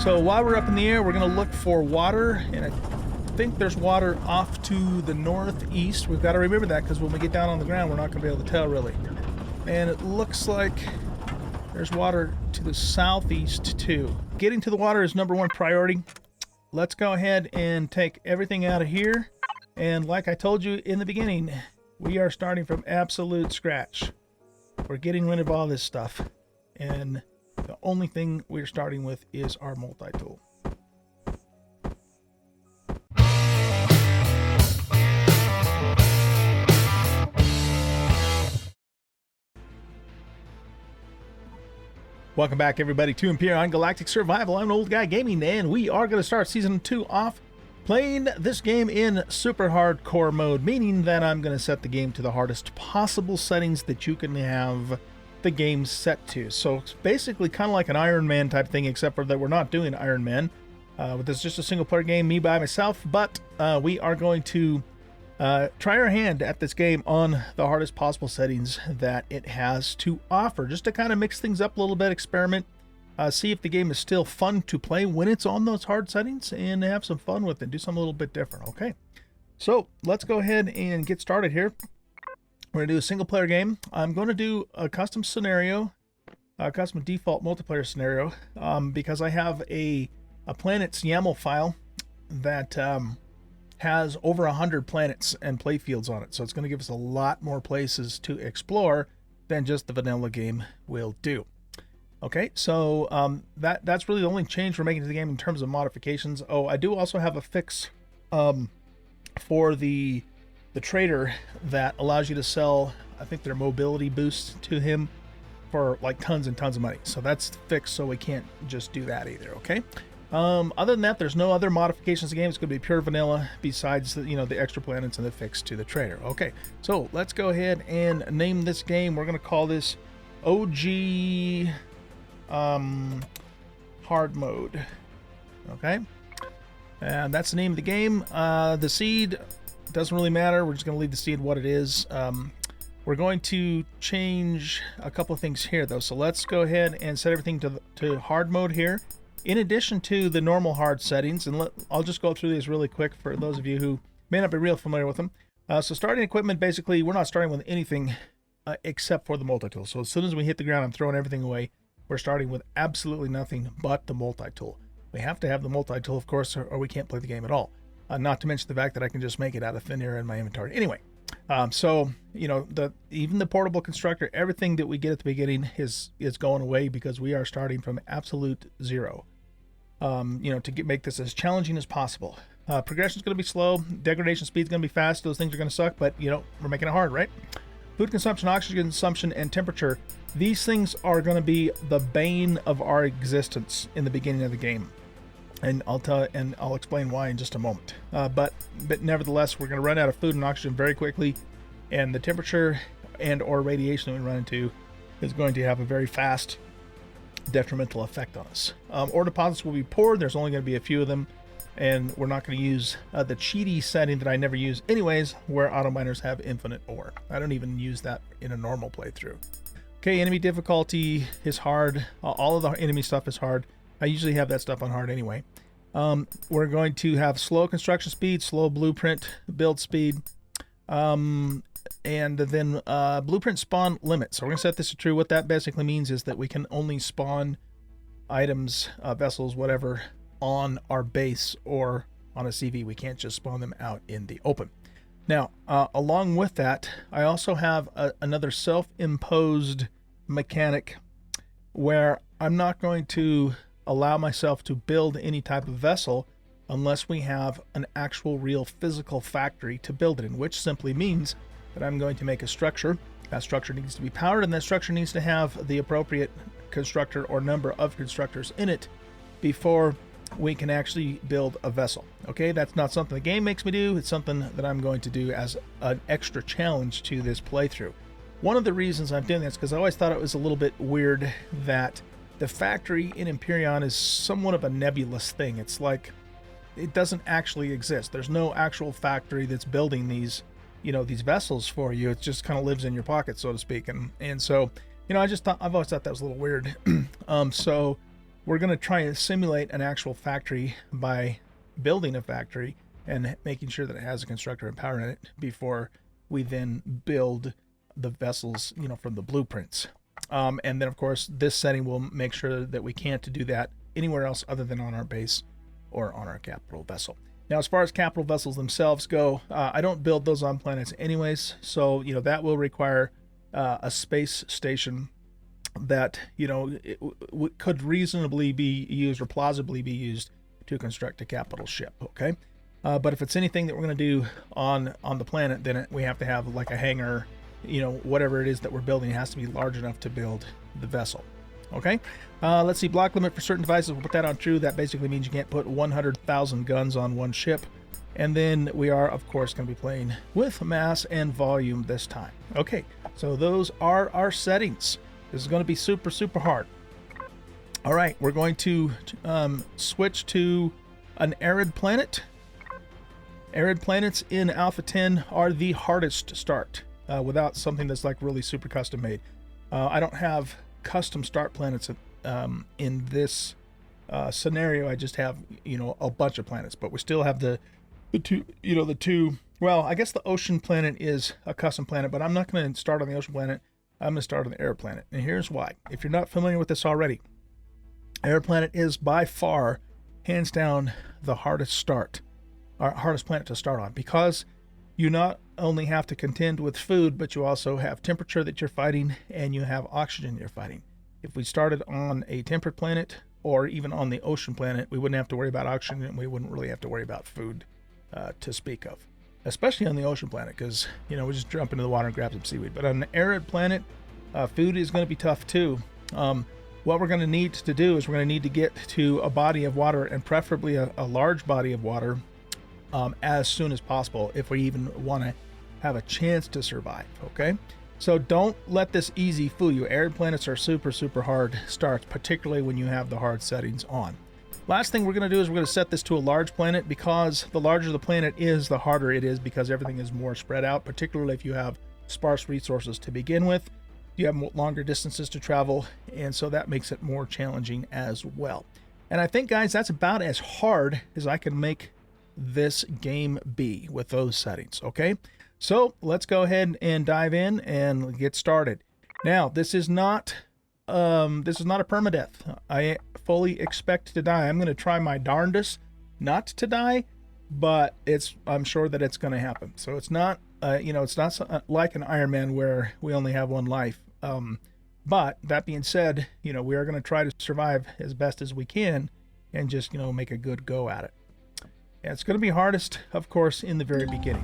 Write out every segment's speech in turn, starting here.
So while we're up in the air, we're going to look for water, and I think there's water off to the northeast. We've got to remember that because when we get down on the ground, we're not going to be able to tell really. And it looks like there's water to the southeast too. Getting to the water is #1 priority. Let's go ahead and take everything out of here. And like I told you in the beginning, we are starting from absolute scratch. We're getting rid of all this stuff. And the only thing we're starting with is our multi-tool. Welcome back, everybody, to Empyrion Galactic Survival. I'm Old Guy Gaming, and we are going to start Season 2 off playing this game in super hardcore mode, meaning that I'm going to set the game to the hardest possible settings that you can have the game set to. So it's basically kind of like an Iron Man type thing, except for that we're not doing Iron Man. This is just a single-player game, me by myself, but we are going to try our hand at this game on the hardest possible settings that it has to offer, just to kind of mix things up a little bit, experiment, see if the game is still fun to play when it's on those hard settings, and have some fun with it, do something a little bit different. Okay, so let's go ahead and get started here. We're going to do a single player game. I'm going to do a custom scenario, a custom default multiplayer scenario, because I have a planets YAML file that has over 100 planets and playfields on it. So it's going to give us a lot more places to explore than just the vanilla game will do. Okay, so that's really the only change we're making to the game in terms of modifications. Oh, I do also have a fix for the trader that allows you to sell, I think, their mobility boost to him for like tons and tons of money. So that's fixed, so we can't just do that either. Okay. Other than that, there's no other modifications to the game. It's going to be pure vanilla besides the extra planets and the fix to the trader. Okay, so let's go ahead and name this game. We're going to call this OG hard mode. Okay, and that's the name of the game. The seed doesn't really matter. We're just going to leave the seed what it is. We're going to change a couple of things here though. So let's go ahead and set everything to hard mode here, in addition to the normal hard settings. And I'll just go through these really quick for those of you who may not be real familiar with them. So starting equipment, basically we're not starting with anything except for the multi-tool. So as soon as we hit the ground, I'm throwing everything away. We're starting with absolutely nothing but the multi-tool. We have to have the multi-tool, of course, or we can't play the game at all. Not to mention the fact that I can just make it out of thin air in my inventory. Anyway, so even the portable constructor, everything that we get at the beginning is going away because we are starting from absolute zero. To make this as challenging as possible. Progression is going to be slow. Degradation speed is going to be fast. Those things are going to suck, but we're making it hard, right? Food consumption, oxygen consumption, and temperature. These things are going to be the bane of our existence in the beginning of the game. And I'll explain why in just a moment. But nevertheless, we're going to run out of food and oxygen very quickly, and the temperature and or radiation that we run into is going to have a very fast detrimental effect on us. Ore deposits will be poor. There's only going to be a few of them, and we're not going to use the cheaty setting that I never use anyways, where auto miners have infinite ore. I don't even use that in a normal playthrough. Okay, enemy difficulty is hard. All of the enemy stuff is hard. I usually have that stuff on hard anyway. We're going to have slow construction speed, slow blueprint build speed, and then blueprint spawn limit. So we're going to set this to true. What that basically means is that we can only spawn items, vessels, whatever, on our base or on a CV. We can't just spawn them out in the open. Now, along with that, I also have another self-imposed mechanic where I'm not going to allow myself to build any type of vessel unless we have an actual real physical factory to build it in, which simply means that I'm going to make a structure. That structure needs to be powered, and that structure needs to have the appropriate constructor or number of constructors in it before we can actually build a vessel. Okay, that's not something the game makes me do. It's something that I'm going to do as an extra challenge to this playthrough. One of the reasons I'm doing this is because I always thought it was a little bit weird that the factory in Empyrion is somewhat of a nebulous thing. It's like it doesn't actually exist. There's no actual factory that's building these, these vessels for you. It just kind of lives in your pocket, so to speak. And so, I've always thought that was a little weird. So we're going to try and simulate an actual factory by building a factory and making sure that it has a constructor and power in it before we then build the vessels, you know, from the blueprints. And then, of course, this setting will make sure that we can't do that anywhere else other than on our base or on our capital vessel. Now, as far as capital vessels themselves go, I don't build those on planets anyways, so, you know, that will require a space station that, you know, could reasonably be used or plausibly be used to construct a capital ship, okay? But if it's anything that we're going to do on the planet, then we have to have like a hangar, you know, whatever it is that we're building, it has to be large enough to build the vessel. Okay, let's see, block limit for certain devices, we'll put that on true. That basically means you can't put 100,000 guns on one ship. And then we are, of course, going to be playing with mass and volume this time. Okay, so those are our settings. This is going to be super, super hard. All right, we're going to switch to an arid planet. Arid planets in Alpha 10 are the hardest to start without something that's like really super custom made. I don't have custom start planets in this scenario. I just have, you know, a bunch of planets, but we still have the two, well, I guess the ocean planet is a custom planet, but I'm not going to start on the ocean planet. I'm going to start on the air planet. And here's why. If you're not familiar with this already, air planet is by far, hands down, the hardest planet to start on, because you not only have to contend with food, but you also have temperature that you're fighting, and you have oxygen you're fighting. If we started on a temperate planet or even on the ocean planet, we wouldn't have to worry about oxygen, and we wouldn't really have to worry about food to speak of, especially on the ocean planet, because, you know, we just jump into the water and grab some seaweed. But on an arid planet, food is going to be tough too. What we're going to need to do is we're going to need to get to a body of water, and preferably a large body of water, as soon as possible if we even want to have a chance to survive. Okay, so don't let this easy fool you. Arid planets are super, super hard starts, particularly when you have the hard settings on. Last thing we're going to do is we're going to set this to a large planet, because the larger the planet is, the harder it is, because everything is more spread out, particularly if you have sparse resources to begin with. You have longer distances to travel, and so that makes it more challenging as well. And I think, guys, that's about as hard as I can make this game be with those settings. Okay, so let's go ahead and dive in and get started. Now, this is not a permadeath. I fully expect to die. I'm going to try my darndest not to die, but I'm sure that it's going to happen. So it's not it's not like an Iron Man where we only have one life. But that being said, you know, we are going to try to survive as best as we can and just, you know, make a good go at it. And it's going to be hardest, of course, in the very beginning.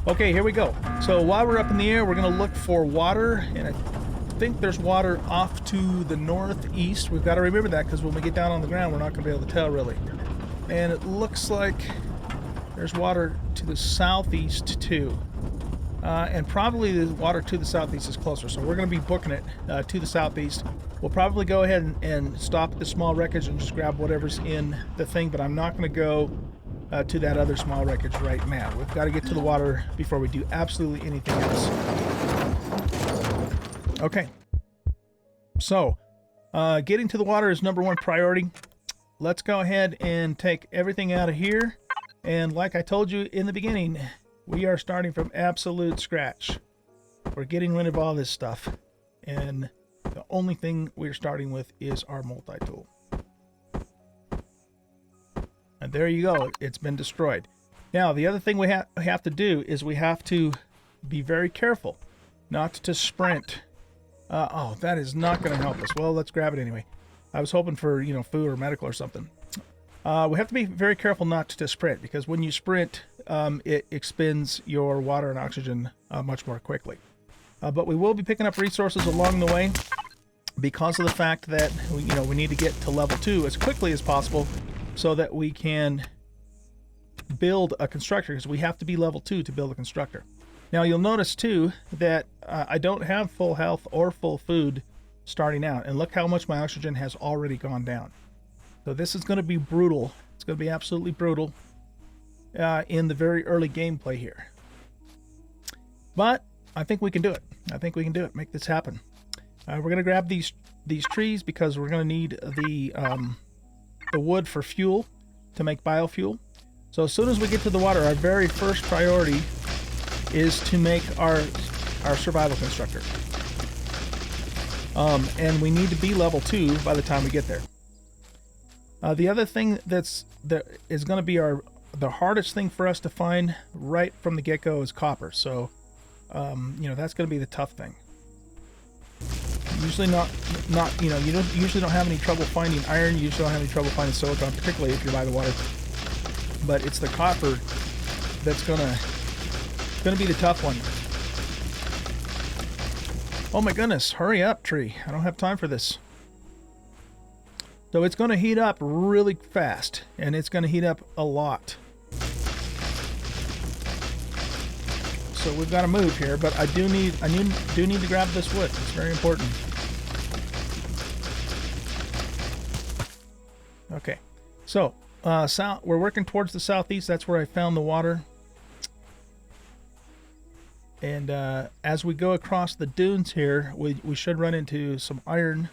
Okay, here we go. So while we're up in the air, we're going to look for water, and I think there's water off to the northeast. We've got to remember that, because when we get down on the ground, we're not going to be able to tell really. And it looks like there's water to the southeast too. And probably the water to the southeast is closer, so we're going to be booking it to the southeast. We'll probably go ahead and stop at the small wreckage and just grab whatever's in the thing, but I'm not going to go to that other small wreckage right now. We've got to get to the water before we do absolutely anything else. Okay, so getting to the water is number one priority. Let's go ahead and take everything out of here, and like I told you in the beginning, we are starting from absolute scratch. We're getting rid of all this stuff, and the only thing we're starting with is our multi-tool. And there you go, it's been destroyed. Now, the other thing we have to do is we have to be very careful not to sprint. Oh, that is not going to help us. Well, let's grab it anyway. I was hoping for, you know, food or medical or something. We have to be very careful not to sprint, because when you sprint, it expends your water and oxygen much more quickly. But we will be picking up resources along the way, because of the fact that we need to get to level 2 as quickly as possible, so that we can build a constructor, because we have to be level 2 to build a constructor. Now, you'll notice too that I don't have full health or full food starting out, and look how much my oxygen has already gone down. So this is going to be brutal. It's going to be absolutely brutal in the very early gameplay here. But I think we can do it. I think we can do it. Make this happen. We're going to grab these trees because we're going to need the wood for fuel to make biofuel. So as soon as we get to the water, our very first priority is to make our survival constructor. And we need to be level 2 by the time we get there. The other thing that is going to be the hardest thing for us to find right from the get-go is copper. So, that's going to be the tough thing. Usually not you usually don't have any trouble finding iron. You usually don't have any trouble finding silicon, particularly if you're by the water. But it's the copper that's gonna be the tough one. Oh my goodness, hurry up, tree. I don't have time for this. So it's going to heat up really fast, and it's going to heat up a lot. So we've got to move here, but I do need to grab this wood. It's very important. Okay, so we're working towards the southeast. That's where I found the water. And as we go across the dunes here, we should run into some iron,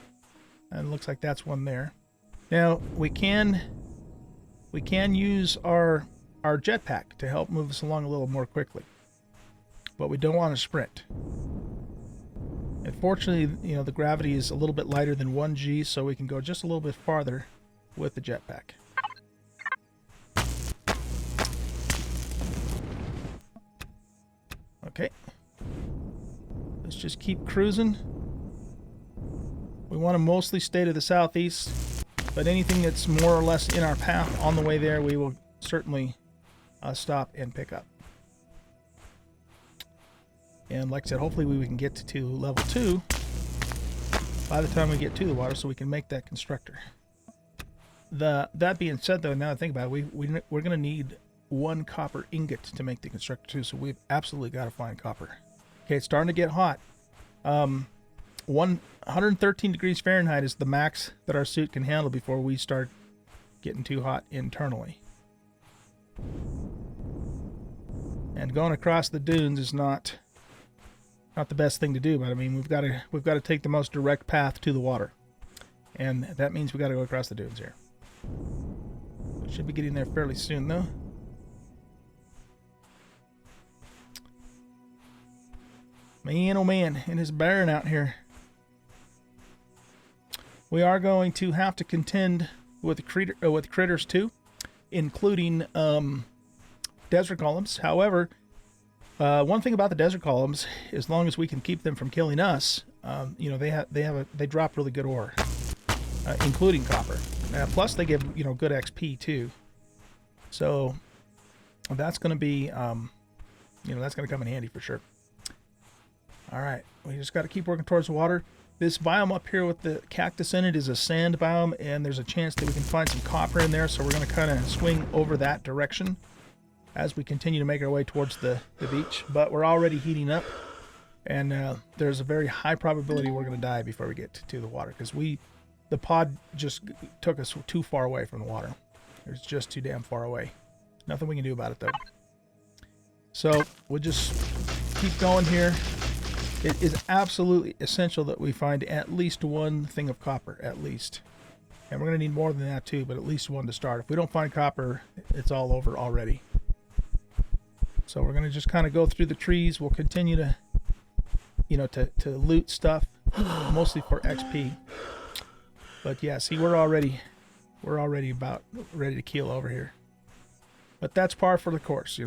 and it looks like that's one there. Now we can use our jetpack to help move us along a little more quickly, but we don't want to sprint. Unfortunately, the gravity is a little bit lighter than 1G, so we can go just a little bit farther with the jetpack. Okay, let's just keep cruising. We want to mostly stay to the southeast, but anything that's more or less in our path on the way there, we will certainly stop and pick up. And like I said, hopefully we can get to level 2 by the time we get to the water, so we can make that constructor. That being said, though, now I think about it, we're going to need 1 copper ingot to make the constructor too, so we've absolutely got to find copper. Okay, it's starting to get hot. 113 degrees Fahrenheit is the max that our suit can handle before we start getting too hot internally. And going across the dunes is not the best thing to do, but I mean we've got to take the most direct path to the water, and that means we got to go across the dunes here. We should be getting there fairly soon, though. Man, oh man, it is barren out here. We are going to have to contend with critters too, including desert columns. However, one thing about the desert columns, as long as we can keep them from killing us, they drop really good ore, including copper. Plus, they give good XP too. So that's going to be that's going to come in handy for sure. All right, we just got to keep working towards the water. This biome up here with the cactus in it is a sand biome, and there's a chance that we can find some copper in there, so we're going to kind of swing over that direction as we continue to make our way towards the beach. But we're already heating up, and there's a very high probability we're going to die before we get to the water, because the pod just took us too far away from the water. It's just too damn far away. Nothing we can do about it, though. So we'll just keep going here. It is absolutely essential that we find at least 1 thing of copper, at least. And we're going to need more than that too, but at least 1 to start. If we don't find copper, it's all over already. So we're going to just kind of go through the trees. We'll continue to, to loot stuff, mostly for XP. But yeah, see, we're already about ready to keel over here. But that's par for the course.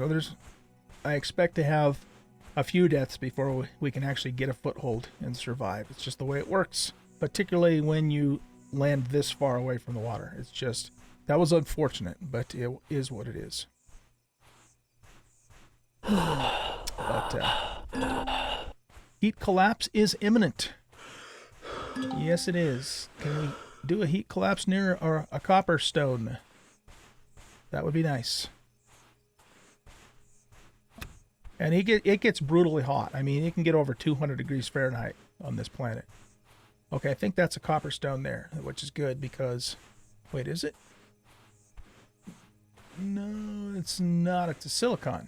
I expect to have a few deaths before we can actually get a foothold and survive. It's just the way it works, particularly when you land this far away from the water. It's just, that was unfortunate, but it is what it is. But heat collapse is imminent. Yes, it is. Can we do a heat collapse near a copper stone? That would be nice. And it gets brutally hot. I mean, it can get over 200 degrees Fahrenheit on this planet. Okay, I think that's a copper stone there, which is good because... Wait, is it? No, it's not. It's a silicon.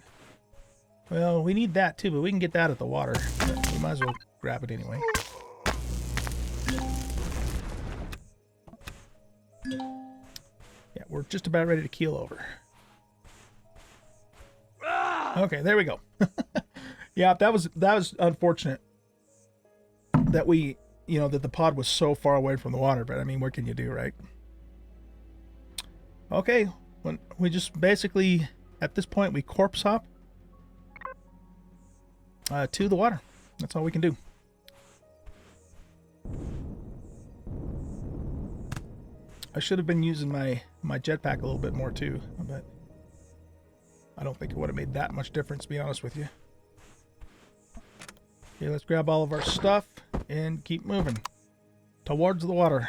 Well, we need that too, but we can get that at the water. We might as well grab it anyway. we're just about ready to keel over. Okay, there we go. Yeah, that was unfortunate that that the pod was so far away from the water, but I mean, what can you do, right? Okay, when we just basically, at this point, we corpse hop to the water. That's all we can do. I should have been using my jetpack a little bit more too, but I don't think it would have made that much difference, to be honest with you. Okay, let's grab all of our stuff and keep moving towards the water.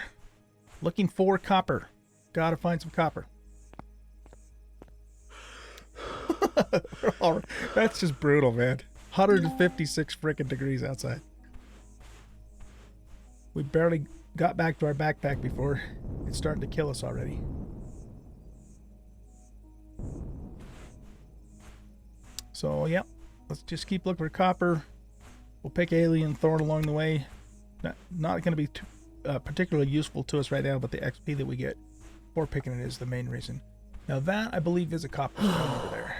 Looking for copper. Gotta find some copper. That's just brutal, man. 156 freaking degrees outside. We barely got back to our backpack before it's starting to kill us already. So, yeah, let's just keep looking for copper. We'll pick alien thorn along the way. Not going to be too, particularly useful to us right now, but the XP that we get for picking it is the main reason. Now that, I believe, is a copper stone over there.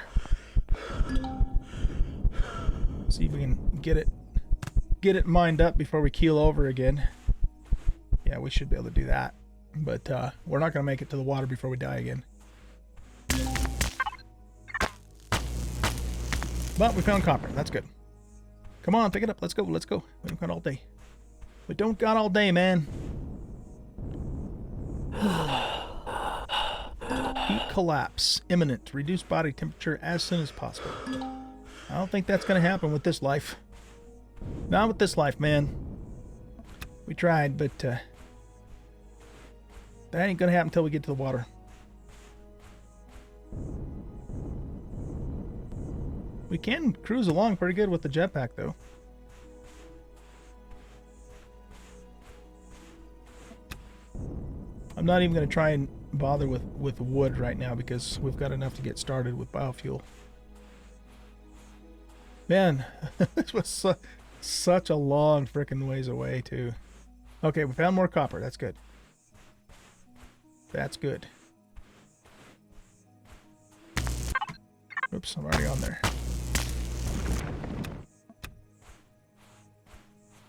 See if we can get it mined up before we keel over again. Yeah, we should be able to do that. But we're not going to make it to the water before we die again. But we found copper. That's good. Come on, pick it up. Let's go. Let's go. We don't got all day. We don't got all day, man. Heat collapse. Imminent. Reduce body temperature as soon as possible. I don't think that's going to happen with this life. Not with this life, man. We tried, but that ain't going to happen until we get to the water. We can cruise along pretty good with the jetpack, though. I'm not even going to try and bother with wood right now because we've got enough to get started with biofuel. Man, this was such a long frickin' ways away, too. Okay, we found more copper. That's good. That's good. Oops, I'm already on there.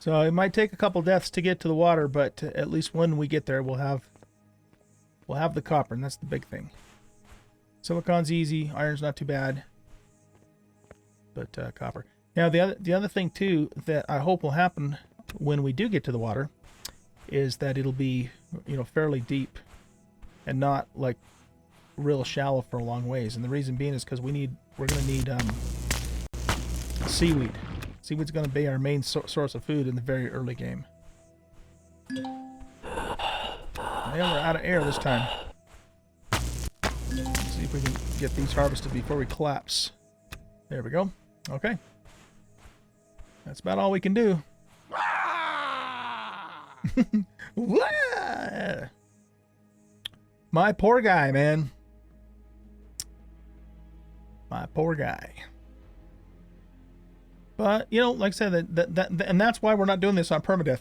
So it might take a couple deaths to get to the water, but at least when we get there, we'll have the copper, and that's the big thing. Silicon's easy, iron's not too bad, but copper. Now the other thing too that I hope will happen when we do get to the water is that it'll be fairly deep and not like real shallow for a long ways. And the reason being is because we're going to need seaweed. Seaweed's going to be our main source of food in the very early game. Yeah, we're out of air this time. Let's see if we can get these harvested before we collapse. There we go. Okay. That's about all we can do. My poor guy, man. My poor guy. But, like I said, and that's why we're not doing this on permadeath.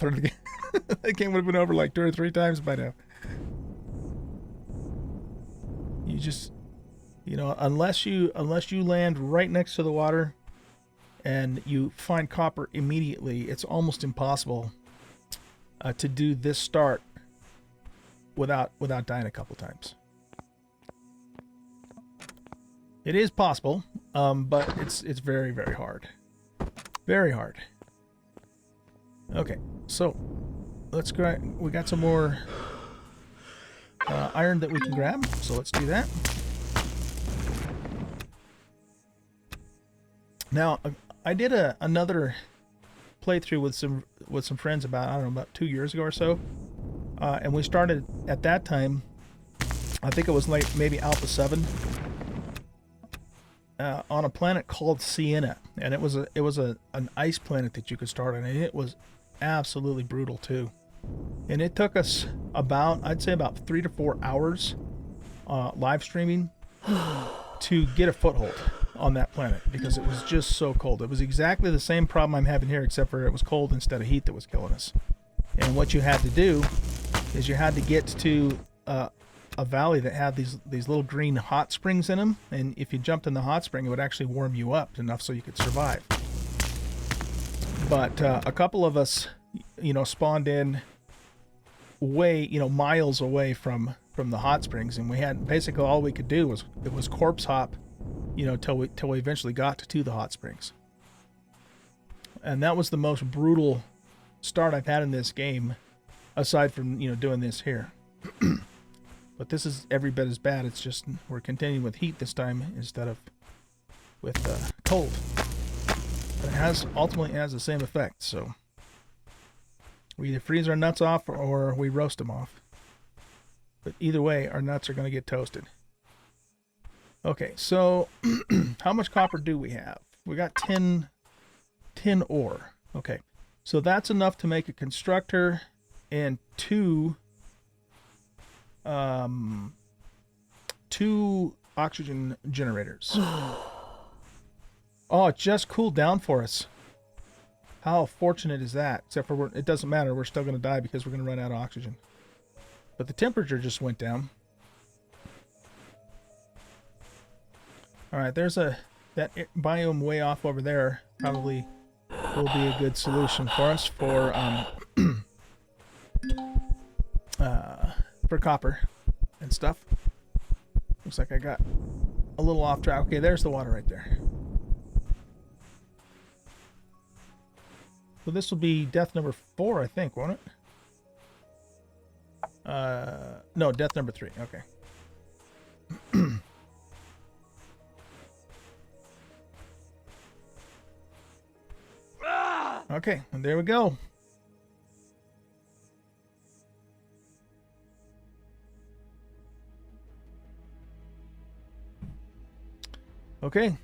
That game would have been over like 2 or 3 times by now. You just, unless you land right next to the water and you find copper immediately, it's almost impossible to do this start without dying a couple times. It is possible, but it's very, very hard. Very hard. Okay, so let's grab. We got some more iron that we can grab, so let's do that. Now, I did another playthrough with some friends about 2 years ago or so, and we started at that time. I think it was like maybe Alpha 7. On a planet called Sienna, and it was an ice planet that you could start on, and it was absolutely brutal too. And it took us I'd say about 3 to 4 hours live streaming to get a foothold on that planet because it was just so cold. It was exactly the same problem I'm having here, except for it was cold instead of heat that was killing us. And what you had to do is you had to get to a valley that had these little green hot springs in them, and if you jumped in the hot spring, it would actually warm you up enough so you could survive. But a couple of us, spawned in way, miles away from the hot springs, and we had basically all we could do was corpse hop, till we eventually got to the hot springs. And that was the most brutal start I've had in this game, aside from doing this here. But this is every bit as bad. It's just we're continuing with heat this time instead of with cold. But it ultimately has the same effect. So we either freeze our nuts off or we roast them off. But either way, our nuts are going to get toasted. Okay, so how much copper do we have? We got 10 ore. Okay, so that's enough to make a constructor and two oxygen generators. Oh, it just cooled down for us. How fortunate is that? Except for it doesn't matter. We're still going to die because we're going to run out of oxygen. But the temperature just went down. All right, there's that biome way off over there. Probably will be a good solution for us for copper and stuff. Looks like I got a little off track. Okay, there's the water right there. So this will be death number 4, I think, won't it? No, death number 3. Okay. Okay, and there we go. Okay,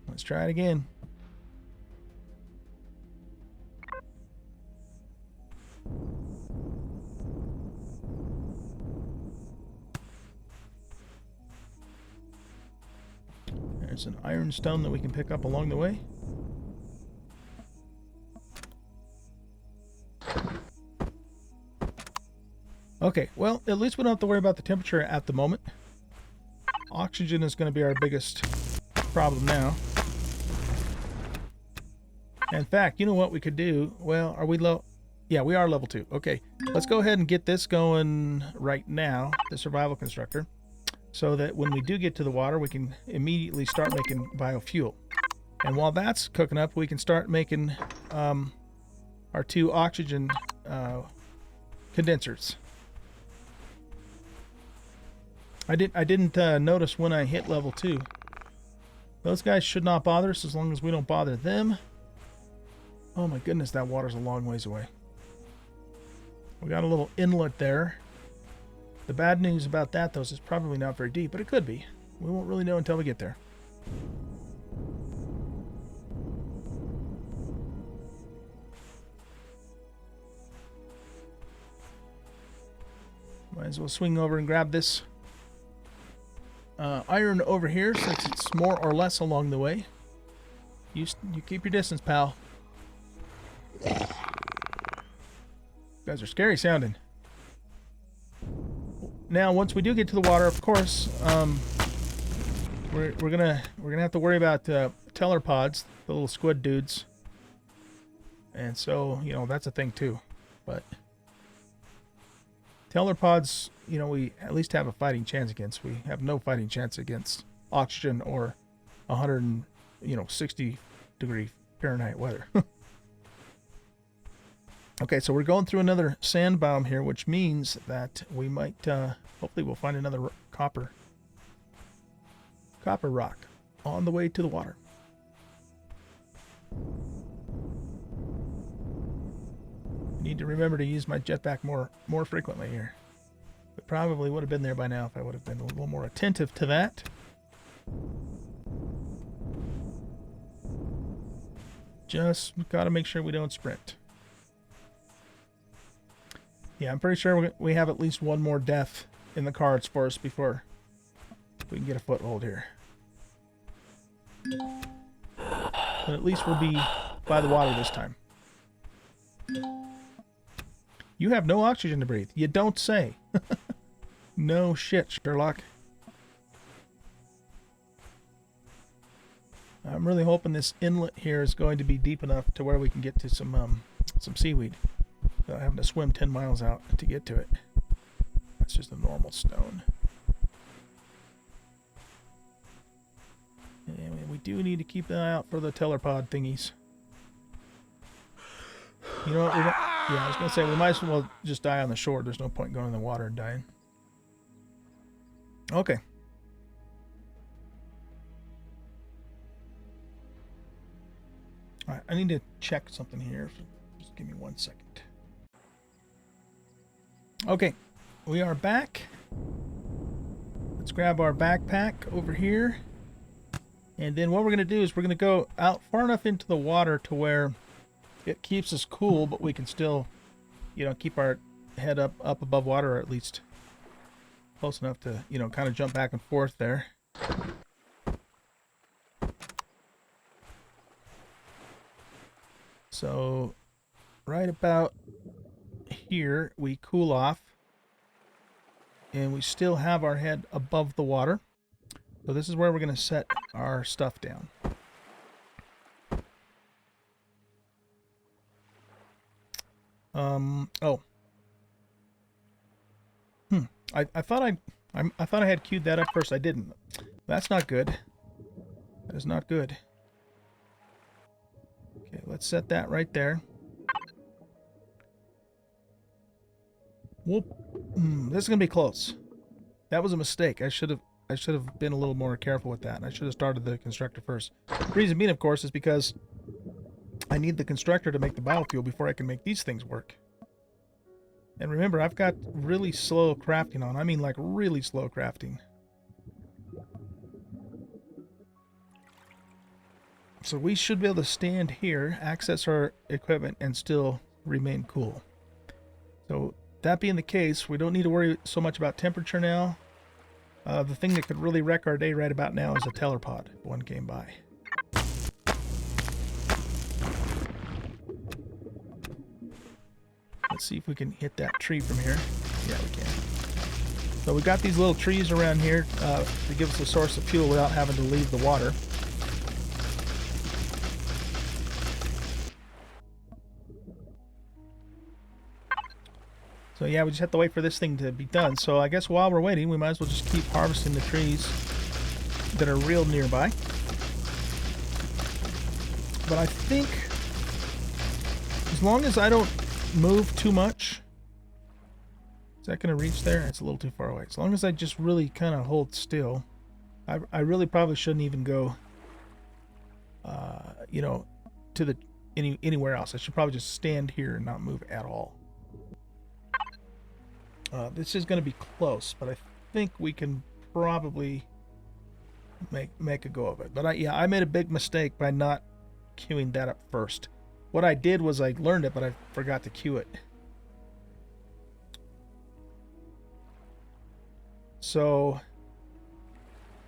let's try it again. There's an iron stone that we can pick up along the way. Okay, well, at least we don't have to worry about the temperature at the moment. Oxygen is going to be our biggest problem now. In fact, you know what we could do? Well, are we low? Yeah, we are level 2. Okay, let's go ahead and get this going right now, the survival constructor, so that when we do get to the water, we can immediately start making biofuel. And while that's cooking up, we can start making our 2 oxygen condensers. I didn't notice when I hit level 2. Those guys should not bother us as long as we don't bother them. Oh my goodness, that water's a long ways away. We got a little inlet there. The bad news about that, though, is it's probably not very deep, but it could be. We won't really know until we get there. Might as well swing over and grab this iron over here, since it's more or less along the way. You keep your distance, pal. You guys are scary sounding. Now, once we do get to the water, of course, we're gonna have to worry about teller pods, the little squid dudes, and so that's a thing too. But teller pods, we at least have a fighting chance against. We have no fighting chance against oxygen or 160 degree Fahrenheit weather. Okay, so we're going through another sand biome here, which means that we might, hopefully we'll find another copper rock on the way to the water. Need to remember to use my jetpack more frequently here. It probably would have been there by now if I would have been a little more attentive to that. Just got to make sure we don't sprint. Yeah, I'm pretty sure we have at least one more death in the cards for us before we can get a foothold here. But at least we'll be by the water this time. You have no oxygen to breathe. You don't say. No shit, Sherlock. I'm really hoping this inlet here is going to be deep enough to where we can get to some seaweed without having to swim 10 miles out to get to it. That's just a normal stone. And we do need to keep an eye out for the telepod thingies. You know what? Yeah, I was going to say, we might as well just die on the shore. There's no point going in the water and dying. Okay. Alright, I need to check something here. Just give me 1 second. Okay, we are back. Let's grab our backpack over here. And then what we're going to do is we're going to go out far enough into the water to where it keeps us cool, but we can still, you know, keep our head up above water, or at least close enough to, you know, kind of jump back and forth there. So right about here we cool off, and we still have our head above the water. So this is where we're going to set our stuff down. I thought I had queued that up first. I didn't. That's not good. That is not good. Okay, let's set that right there. Whoop. This is gonna be close. That was a mistake. I should have been a little more careful with that. I should have started the constructor first. The reason being, of course, is because I need the constructor to make the biofuel before I can make these things work. And remember, I've got really slow crafting on. I mean, like, really slow crafting. So we should be able to stand here, access our equipment, and still remain cool. So that being the case, we don't need to worry so much about temperature now. The thing that could really wreck our day right about now is a telepod if one came by. Let's see if we can hit that tree from here. Yeah, we can. So we got these little trees around here to give us a source of fuel without having to leave the water. So yeah, we just have to wait for this thing to be done. So I guess while we're waiting, we might as well just keep harvesting the trees that are real nearby. But I think as long as I don't move too much, is that going to reach there? It's a little too far away. As long as I just really kind of hold still, I really probably shouldn't even go, you know, to the anywhere else. I should probably just stand here and not move at all. This is going to be close, but I think we can probably make a go of it. But yeah, I made a big mistake by not queuing that up first. What I did was I learned it, but I forgot to queue it. So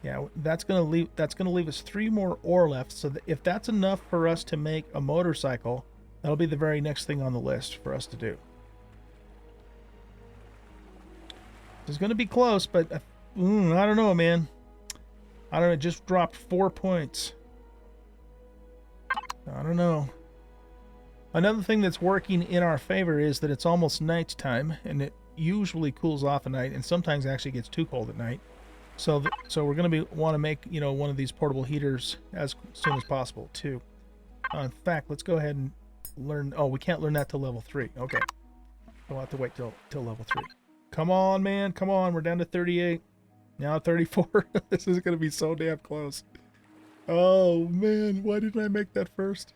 yeah, that's gonna leave us 3 more ore left. So that if that's enough for us to make a motorcycle, that'll be the very next thing on the list for us to do. It's going to be close, but I don't know, man. I don't know. It just dropped 4 points. I don't know. Another thing that's working in our favor is that it's almost nighttime, and it usually cools off at night, and sometimes actually gets too cold at night. So we're going to want to make, you know, one of these portable heaters as soon as possible too. In fact, let's go ahead and learn. Oh, we can't learn that till level 3. Okay, we'll have to wait till level 3. Come on, man. Come on. We're down to 38. Now 34. This is going to be so damn close. Oh, man. Why didn't I make that first?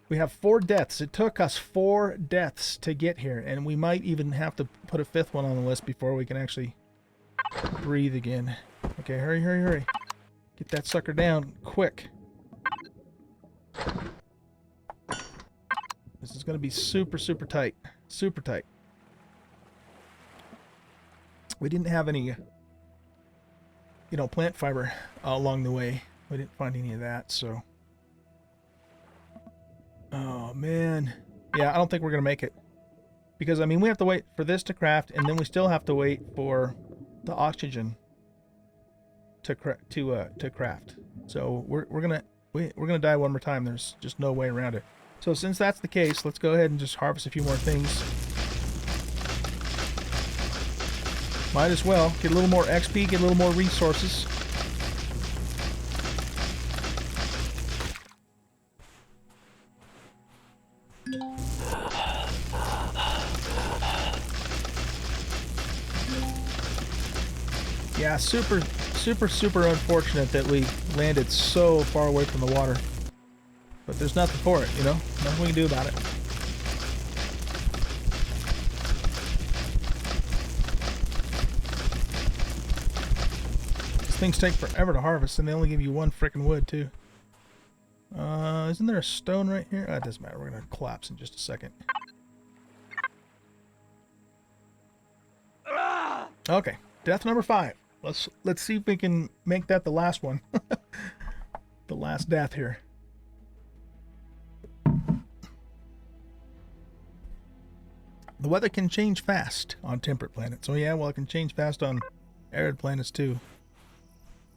We have 4 deaths. It took us 4 deaths to get here. And we might even have to put a 5th one on the list before we can actually breathe again. Okay, hurry, hurry, hurry. Get that sucker down quick. This is going to be super, super tight. Super tight. We didn't have any, you know, plant fiber along the way. We didn't find any of that, so. Oh, man. Yeah, I don't think we're going to make it. Because, I mean, we have to wait for this to craft, and then we still have to wait for the oxygen to craft. So we're gonna die one more time. There's just no way around it. So since that's the case, let's go ahead and just harvest a few more things. Might as well get a little more XP, get a little more resources. Yeah, super unfortunate that we landed so far away from the water. But there's nothing for it, you know? Nothing we can do about it. These things take forever to harvest, and they only give you one frickin' wood, too. Isn't there a stone right here? It doesn't matter. We're gonna collapse in just a second. Okay, death number 5. Let's see if we can make that the last one. The last death here. The weather can change fast on temperate planets. Oh yeah, well, it can change fast on arid planets too.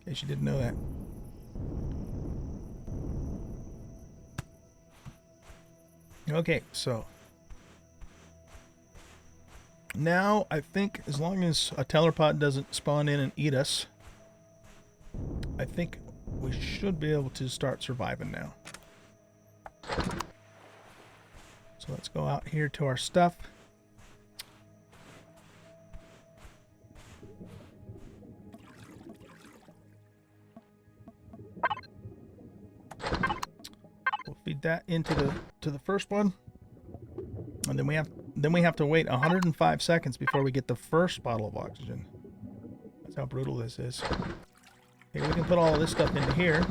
In case you didn't know that. Okay, so now I think as long as a telepod doesn't spawn in and eat us, I think we should be able to start surviving now. So let's go out here to our stuff. We'll feed that into the first one, and then we have to wait 105 seconds before we get the first bottle of oxygen. That's how brutal this is. Okay, we can put all of this stuff into here.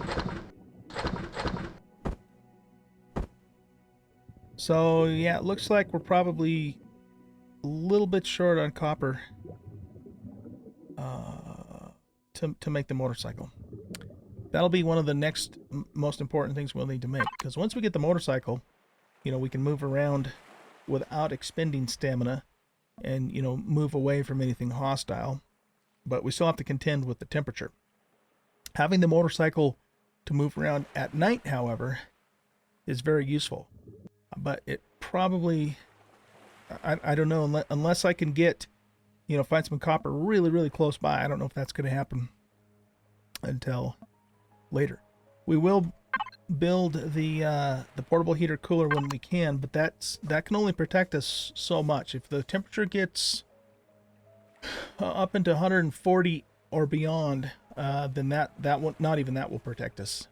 So yeah, it looks like we're probably a little bit short on copper to make the motorcycle. That'll be one of the next most important things we'll need to make, because once we get the motorcycle, you know, we can move around without expending stamina and, you know, move away from anything hostile, but we still have to contend with the temperature. Having the motorcycle to move around at night, however, is very useful, but it probably, I don't know, unless I can get, you know, find some copper really close by. I don't know if that's going to happen until later. We will build the portable heater cooler when we can, but that can only protect us so much. If the temperature gets up into 140 or beyond, then that will, not even that will protect us.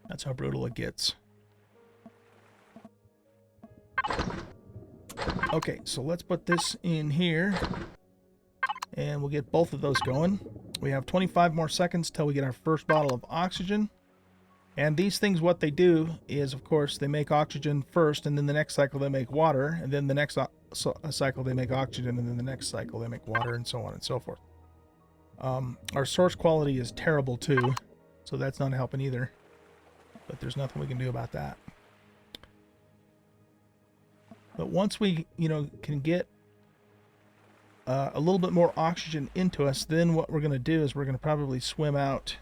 That's how brutal it gets. Okay, so let's put this in here, and we'll get both of those going. We have 25 more seconds till we get our first bottle of oxygen. And these things, what they do is, of course, they make oxygen first, and then the next cycle they make water, and then the next cycle they make oxygen, and then the next cycle they make water, and so on and so forth. Our source quality is terrible too, so that's not helping either. But there's nothing we can do about that. But once we, you know, can get a little bit more oxygen into us, then what we're going to do is we're going to probably swim out.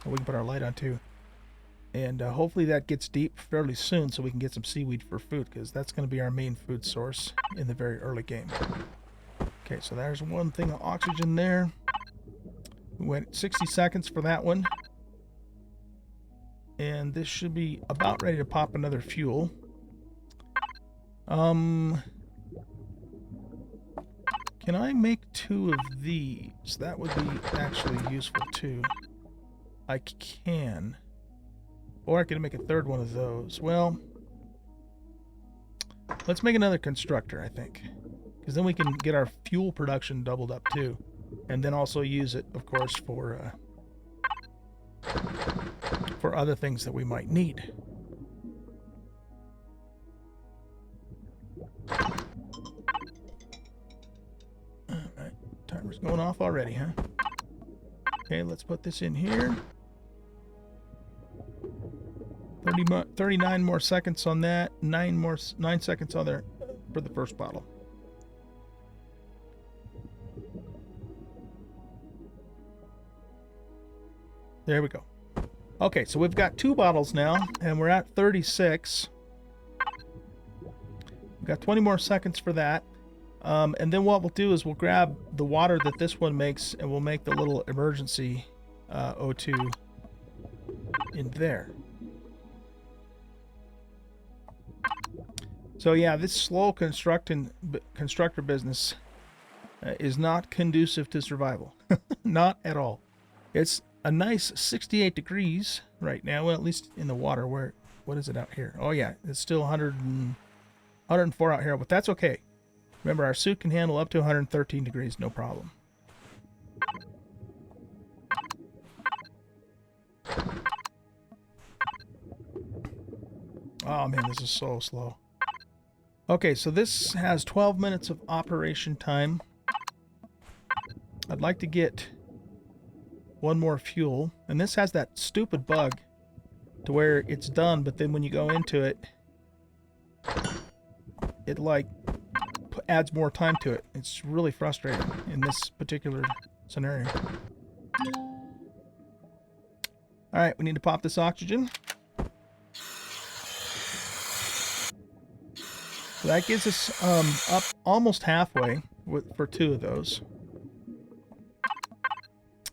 We can put our light on too. And hopefully that gets deep fairly soon so we can get some seaweed for food, because that's going to be our main food source in the very early game. Okay, so there's one thing of oxygen there. We went 60 seconds for that one. And this should be about ready to pop another fuel. Can I make 2 of these? That would be actually useful too. I can. Or I could make a third one of those. Well, let's make another constructor, I think. Because then we can get our fuel production doubled up too. And then also use it, of course, for other things that we might need. Alright, timer's going off already, huh? Okay, let's put this in here. 39 more seconds on that. 9 seconds on there for the first bottle. There we go. Okay, so we've got 2 bottles now, and we're at 36. We've got 20 more seconds for that. And then what we'll do is we'll grab the water that this one makes, and we'll make the little emergency O2 in there. So yeah, this slow constructor business is not conducive to survival. Not at all. It's a nice 68 degrees right now, well, at least in the water. What is it out here? Oh yeah, it's still 104 out here, but that's okay. Remember, our suit can handle up to 113 degrees, no problem. Oh man, this is so slow. Okay, so this has 12 minutes of operation time. I'd like to get 1 more fuel. And this has that stupid bug to where it's done, but then when you go into it, it like adds more time to it. It's really frustrating in this particular scenario. Alright, we need to pop this oxygen. So that gives us up almost halfway for 2 of those.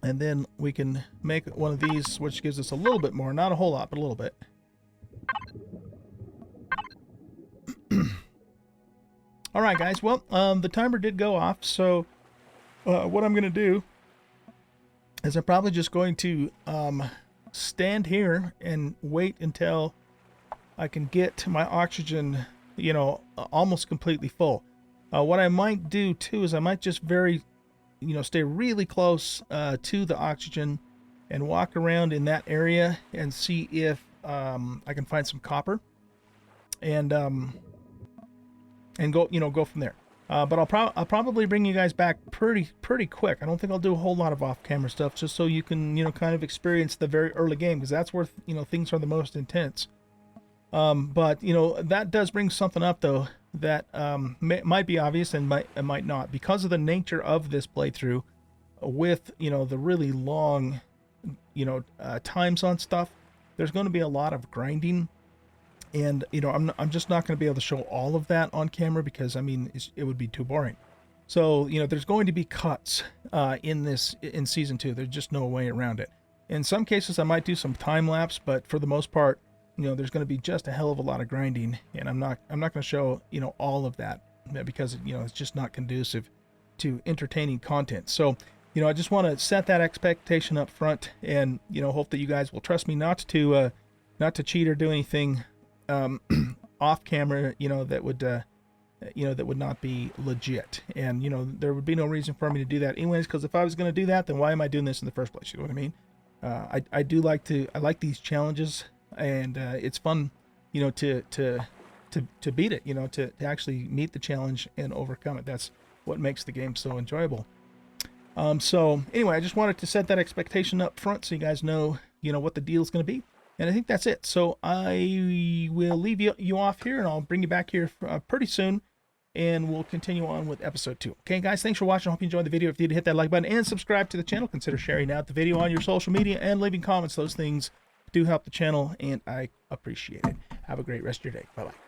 And then we can make one of these, which gives us a little bit more. Not a whole lot, but a little bit. Alright guys, well, the timer did go off, so what I'm going to do is I'm probably just going to stand here and wait until I can get my oxygen, you know, almost completely full. What I might do too is I might just stay really close to the oxygen and walk around in that area and see if I can find some copper and go from there. But I'll probably bring you guys back pretty quick. I don't think I'll do a whole lot of off-camera stuff, just so you can kind of experience the very early game, because that's where things are the most intense. But that does bring something up though that might be obvious and might not, because of the nature of this playthrough with the really long times on stuff. There's going to be a lot of grinding, and I'm just not going to be able to show all of that on camera, because I mean it would be too boring. So there's going to be cuts in season 2. There's just no way around it. In some cases I might do some time lapse, but for the most part there's going to be just a hell of a lot of grinding, and I'm not going to show all of that, because it's just not conducive to entertaining content. So I just want to set that expectation up front, and hope that you guys will trust me not to cheat or do anything off camera that would not be legit. And there would be no reason for me to do that anyways, because if I was going to do that, then why am I doing this in the first place? You know what I mean? I like these challenges, and it's fun to beat it, to actually meet the challenge and overcome it. That's what makes the game so enjoyable. So anyway, I just wanted to set that expectation up front so you guys know what the deal is going to be. And I think that's it. So I will leave you off here, and I'll bring you back here pretty soon, and we'll continue on with episode 2. Okay, guys, thanks for watching. I hope you enjoyed the video. If you did, hit that like button and subscribe to the channel. Consider sharing out the video on your social media and leaving comments. Those things do help the channel, and I appreciate it. Have a great rest of your day. Bye-bye.